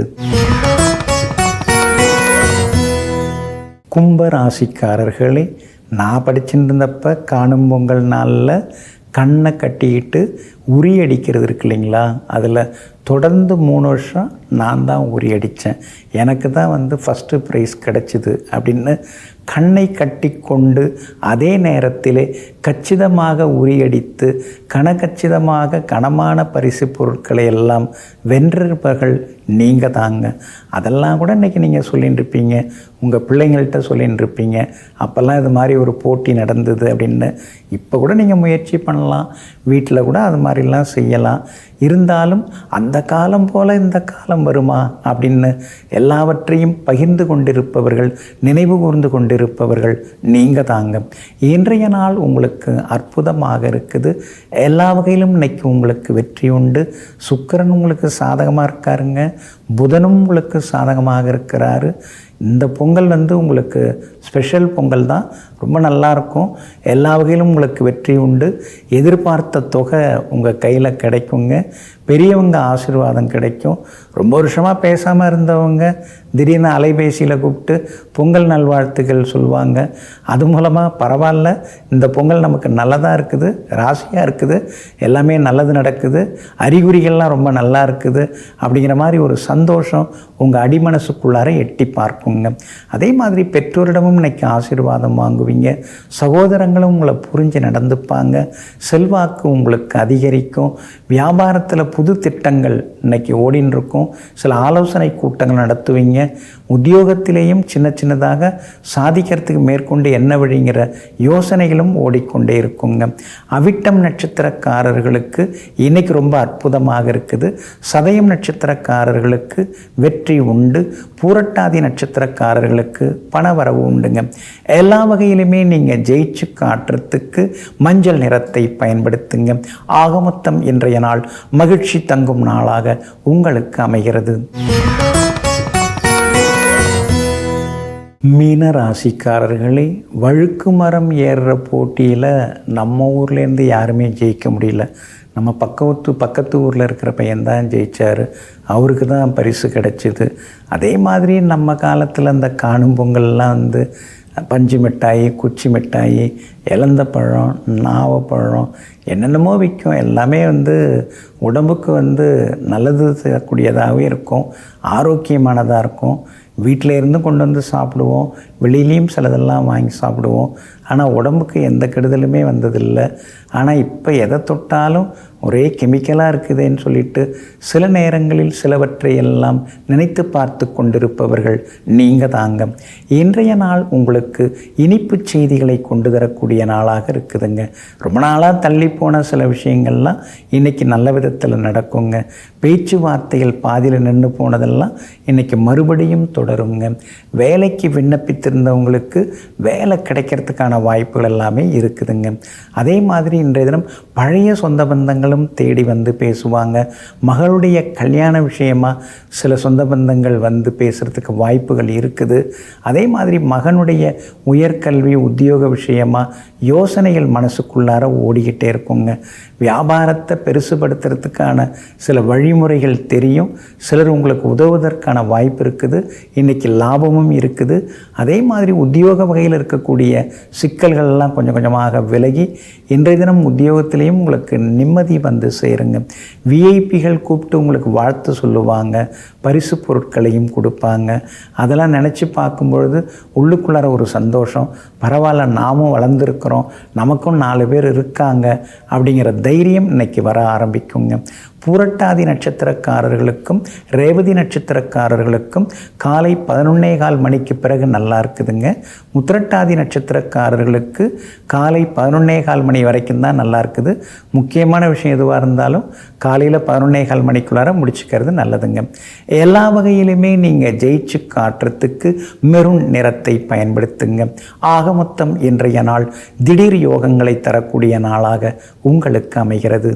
கும்ப ராசிக்காரர்களே, நான் படிச்சுட்டு இருந்தப்ப காணும் பொங்கல் நாளில் கண்ணை கட்டிக்கிட்டு உரி அடிக்கிறது இருக்கு இல்லைங்களா, அதில் தொடர்ந்து 3 வருஷம் நான் தான் உரி அடித்தேன், எனக்கு தான் வந்து ஃபஸ்ட்டு ப்ரைஸ் கிடச்சிது அப்படின்னு கண்ணை கட்டி கொண்டு அதே நேரத்திலே கச்சிதமாக உரியடித்து கனகச்சிதமாக கனமான பரிசு பொருட்களை எல்லாம் வென்றிருப்பவர்கள் நீங்கள் தாங்க. அதெல்லாம் கூட இன்றைக்கி நீங்கள் சொல்லின்னு இருப்பீங்க, உங்கள் பிள்ளைங்கள்ட்ட சொல்லின்னு இருப்பீங்க, அப்போல்லாம் இது மாதிரி ஒரு போட்டி நடந்தது அப்படின்னு. இப்போ கூட நீங்கள் முயற்சி பண்ணலாம், வீட்டில் கூட அது மாதிரிலாம் செய்யலாம். இருந்தாலும் அந்த காலம் போல் இந்த காலம் வருமா அப்படின்னு எல்லாவற்றையும் பகிர்ந்து கொண்டிருப்பவர்கள், நினைவு கூர்ந்து கொண்டிருப்பவர்கள் நீங்கள் தாங்க. இன்றைய நாள் உங்களுக்கு அற்புதமாக இருக்குது. எல்லா வகையிலும் இன்னைக்கு உங்களுக்கு வெற்றி உண்டு. சுக்கிரன் உங்களுக்கு சாதகமாக இருக்காருங்க, புதனும் உங்களுக்கு சாதகமாக இருக்கிறாரு. இந்த பொங்கல் வந்து உங்களுக்கு ஸ்பெஷல் பொங்கல் தான், ரொம்ப நல்லாயிருக்கும். எல்லா வகையிலும் உங்களுக்கு வெற்றி உண்டு. எதிர்பார்த்த தொகை உங்கள் கையில் கிடைக்குங்க. பெரியவங்க ஆசீர்வாதம் கிடைக்கும். ரொம்ப வருஷமாக பேசாமல் இருந்தவங்க திடீர்னு அலைபேசியில் கூப்பிட்டு பொங்கல் நல்வாழ்த்துக்கள் சொல்லுவாங்க. அது மூலமாக பரவாயில்ல, இந்த பொங்கல் நமக்கு நல்லதாக இருக்குது, ராசியாக இருக்குது, எல்லாமே நல்லது நடக்குது, அறிகுறிகள்லாம் ரொம்ப நல்லா இருக்குது அப்படிங்கிற மாதிரி ஒரு சந்தோஷம் உங்கள் அடிமனசுக்குள்ளார எட்டி பார்க்குங்க. அதே மாதிரி பெற்றோரிடமும் இன்னைக்கு ஆசீர்வாதம் வாங்குவீங்க. சகோதரங்களும் உங்களை புரிஞ்சு நடந்துப்பாங்க. செல்வாக்கு உங்களுக்கு அதிகரிக்கும். வியாபாரத்தில் புது திட்டங்கள் இன்னைக்கு ஓடின்னு இருக்கும். சில ஆலோசனை கூட்டங்கள் நடத்துவீங்க. உத்தியோகத்திலேயும் சின்ன சின்னதாக சாதிக்கிறதுக்கு மேற்கொண்டு என்ன வழிங்கிற யோசனைகளும் ஓடிக்கொண்டே இருக்குங்க. அவிட்டம் நட்சத்திரக்காரர்களுக்கு இன்னைக்கு ரொம்ப அற்புதமாக இருக்குது. சதயம் நட்சத்திரக்காரர்களுக்கு வெற்றி உண்டு. பூரட்டாதி நட்சத்திரக்காரர்களுக்கு பணவரவு உண்டுங்க. எல்லா வகையிலுமே நீங்கள் ஜெயிச்சு காட்டுறதுக்கு மஞ்சள் நிறத்தை பயன்படுத்துங்க. ஆக மொத்தம் இன்றைய நாள் மகிழ்ச்சி தங்கும் நாளாக உங்களுக்கு அமைகிறது. மீன ராசிக்காரர்களே, வழுக்கு மரம் ஏறுற போட்டியில் நம்ம ஊர்லேருந்து யாருமே ஜெயிக்க முடியல. நம்ம பக்கத்து ஊரில் இருக்கிற பையன்தான் ஜெயித்தார், அவருக்கு தான் பரிசு கிடச்சிது. அதே மாதிரி நம்ம காலத்தில் அந்த காணும் பொங்கல்லாம் வந்து பஞ்சு மிட்டாயி, குச்சி மிட்டாயி, இலந்த பழம், நாவப்பழம், என்னென்னமோ விற்கும். எல்லாமே வந்து உடம்புக்கு வந்து நல்லது செய்யக்கூடியதாகவே இருக்கும், ஆரோக்கியமானதாக இருக்கும். வீட்டில் இருந்து கொண்டு வந்து சாப்பிடுவோம், வெளியிலையும் சிலதெல்லாம் வாங்கி சாப்பிடுவோம். ஆனால் உடம்புக்கு எந்த கெடுதலுமே வந்ததில்லை. ஆனால் இப்போ எதை தொட்டாலும் ஒரே கெமிக்கலாக இருக்குதுன்னு சொல்லிட்டு சில நேரங்களில் சிலவற்றை எல்லாம் நினைத்து பார்த்து கொண்டிருப்பவர்கள் நீங்கள் தாங்க. இன்றைய நாள் உங்களுக்கு இனிப்பு செய்திகளை கொண்டு தரக்கூடிய நாளாக இருக்குதுங்க. ரொம்ப நாளாக தள்ளிப்போன சில விஷயங்கள்லாம் இன்றைக்கி நல்ல விதத்தில் நடக்குங்க. பேச்சுவார்த்தைகள் பாதியில் நின்று போனதெல்லாம் இன்றைக்கி மறுபடியும் தொடருங்க. வேலைக்கு விண்ணப்பித்திருந்தவங்களுக்கு வேலை கிடைக்கிறதுக்கான வாய்ப்புகள் எல்லாமே இருக்குதுங்க. அதே மாதிரி இன்றைய தினம் பழைய சொந்த பந்தங்களும் தேடி வந்து பேசுவாங்க. மகளுடைய கல்யாண விஷயமா சில சொந்த பந்தங்கள் வந்து பேசுகிறதுக்கு வாய்ப்புகள் இருக்குது. அதே மாதிரி மகனுடைய உயர்கல்வி உத்தியோக விஷயமா யோசனைகள் மனசுக்குள்ளார ஓடிக்கிட்டே இருக்குங்க. வியாபாரத்தை பெருசுபடுத்துறதுக்கான சில வழிமுறைகள் தெரியும். சிலர் உங்களுக்கு உதவுவதற்கான வாய்ப்பு இருக்குது. இன்றைக்கி லாபமும் இருக்குது. அதே மாதிரி உத்தியோக வகையில் இருக்கக்கூடிய சிக்கல்கள்லாம் கொஞ்சம் கொஞ்சமாக விலகி இன்றைய தினம் உத்தியோகத்திலையும் உங்களுக்கு நிம்மதி வந்து சேருங்க. விஐபிகள் கூப்பிட்டு உங்களுக்கு வாழ்த்து சொல்லுவாங்க, பரிசு பொருட்களையும் கொடுப்பாங்க. அதெல்லாம் நினச்சி பார்க்கும்பொழுது உள்ளுக்குள்ளார ஒரு சந்தோஷம். பரவாயில்ல, நாமும் வளர்ந்துருக்கிறோம், நமக்கும் 4 பேர் இருக்காங்க அப்படிங்கிற தைரியம் இன்னைக்கு வர ஆரம்பிக்குங்க. பூரட்டாதி நட்சத்திரக்காரர்களுக்கும் ரேவதி நட்சத்திரக்காரர்களுக்கும் காலை 11:15 மணிக்கு பிறகு நல்லா இருக்குதுங்க. உத்திரட்டாதி நட்சத்திரக்காரர்களுக்கு காலை 11:15 மணி வரைக்கும் தான் நல்லா இருக்குது. முக்கியமான விஷயம் எதுவாக இருந்தாலும் காலையில் 11:15 மணிக்குள்ளார முடிச்சுக்கிறது நல்லதுங்க. எல்லா வகையிலுமே நீங்கள் ஜெயிச்சு காட்டுறதுக்கு மெரூன் நிறத்தை பயன்படுத்துங்க. ஆக மொத்தம் இன்றைய நாள் திடீர் யோகங்களை தரக்கூடிய நாளாக உங்களுக்கு அமைகிறது.